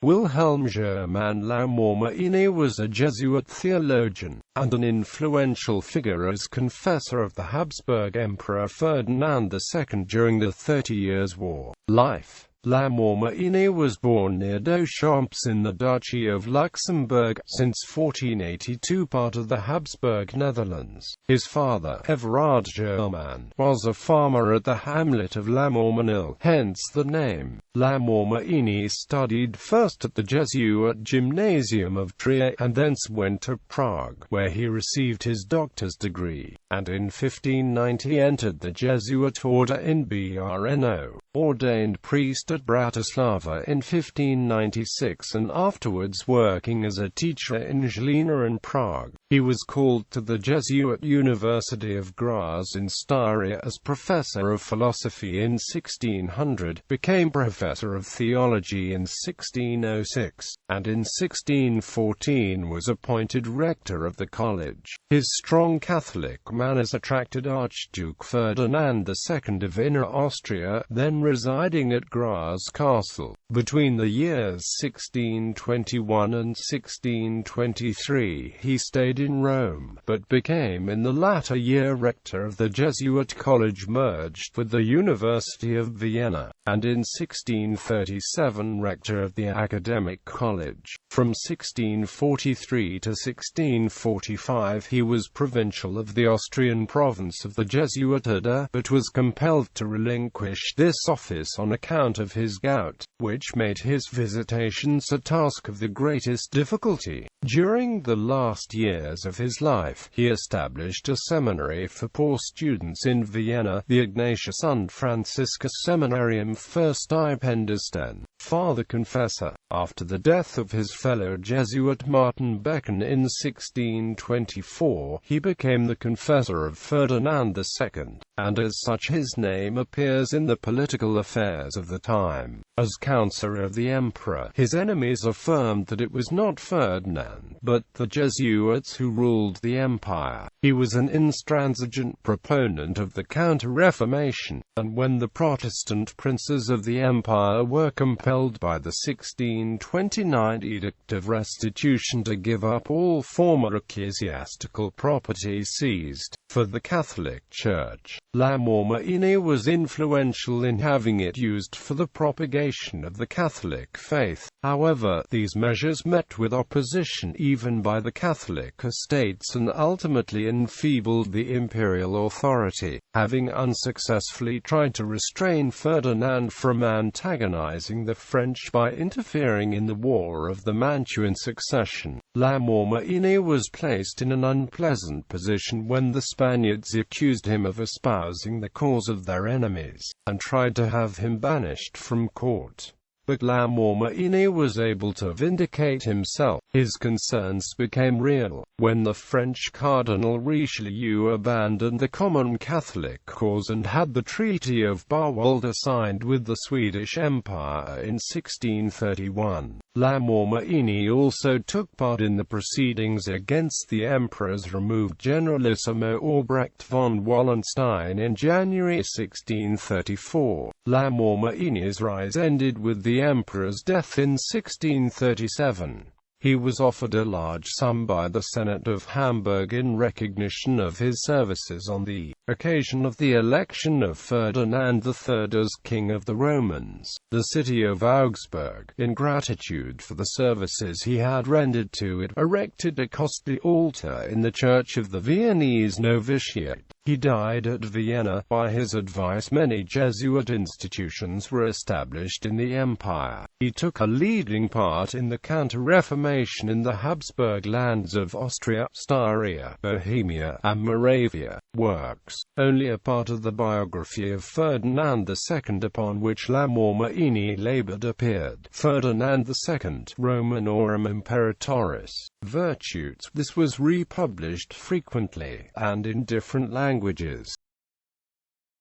Wilhelm Germain Lamormaini was a Jesuit theologian, and an influential figure as confessor of the Habsburg Emperor Ferdinand II during the 30 Years' War. Life. Lamormaini was born near Deschamps in the Duchy of Luxembourg, since 1482 part of the Habsburg Netherlands. His father, Everard Germain, was a farmer at the hamlet of Lamormaini, hence the name. Lamormaini studied first at the Jesuit Gymnasium of Trier, and thence went to Prague, where he received his doctor's degree, and in 1590 entered the Jesuit order in Brno, ordained priest at Bratislava in 1596, and afterwards working as a teacher in Žilina and Prague. He was called to the Jesuit University of Graz in Styria as professor of philosophy in 1600, became professor of theology in 1606, and in 1614 was appointed rector of the college. His strong Catholic manners attracted Archduke Ferdinand II of Inner Austria, then residing at Graz Castle. Between the years 1621 and 1623 he stayed in Rome, but became in the latter year rector of the Jesuit college merged with the University of Vienna, and in 1637 rector of the academic college. From 1643 to 1645 he was provincial of the Austrian province of the Jesuit order, but was compelled to relinquish this office on account of his gout, which made his visitations a task of the greatest difficulty. During the last years of his life, he established a seminary for poor students in Vienna, the Ignatius und Franziskus Seminarium für Stipendiasten. Father Confessor. After the death of his fellow Jesuit Martin Becken in 1624, he became the confessor of Ferdinand II, and as such his name appears in the political affairs of the time. As counselor of the emperor, his enemies affirmed that it was not Ferdinand, but the Jesuits who ruled the empire. He was an intransigent proponent of the Counter-Reformation, and when the Protestant princes of the empire were compelled by the 1629 Edict of Restitution to give up all former ecclesiastical property seized for the Catholic Church, Lamormaini was influential in having it used for the propagation of the Catholic faith. However, these measures met with opposition even by the Catholic estates and ultimately enfeebled the imperial authority, having unsuccessfully tried to restrain Ferdinand from antagonizing the French by interfering in the War of the Mantuan Succession. Lamormaini was placed in an unpleasant position when the Spaniards accused him of espousing the cause of their enemies, and tried to have him banished from court. But Lamormaini was able to vindicate himself. His concerns became real when the French Cardinal Richelieu abandoned the common Catholic cause and had the Treaty of Bärwalda signed with the Swedish Empire in 1631. Lamormaini also took part in the proceedings against the emperor's removed Generalissimo Albrecht von Wallenstein in January 1634. Lamormaini's rise ended with the emperor's death in 1637. He was offered a large sum by the Senate of Hamburg in recognition of his services on the occasion of the election of Ferdinand III as King of the Romans. The city of Augsburg, in gratitude for the services he had rendered to it, erected a costly altar in the church of the Viennese novitiate. He died at Vienna. By his advice many Jesuit institutions were established in the empire. He took a leading part in the Counter-Reformation in the Habsburg lands of Austria, Styria, Bohemia, and Moravia. Works. Only a part of the biography of Ferdinand II upon which Lamormaini labored appeared. Ferdinand II, Romanorum Imperatoris. Virtues. This was republished frequently, and in different languages.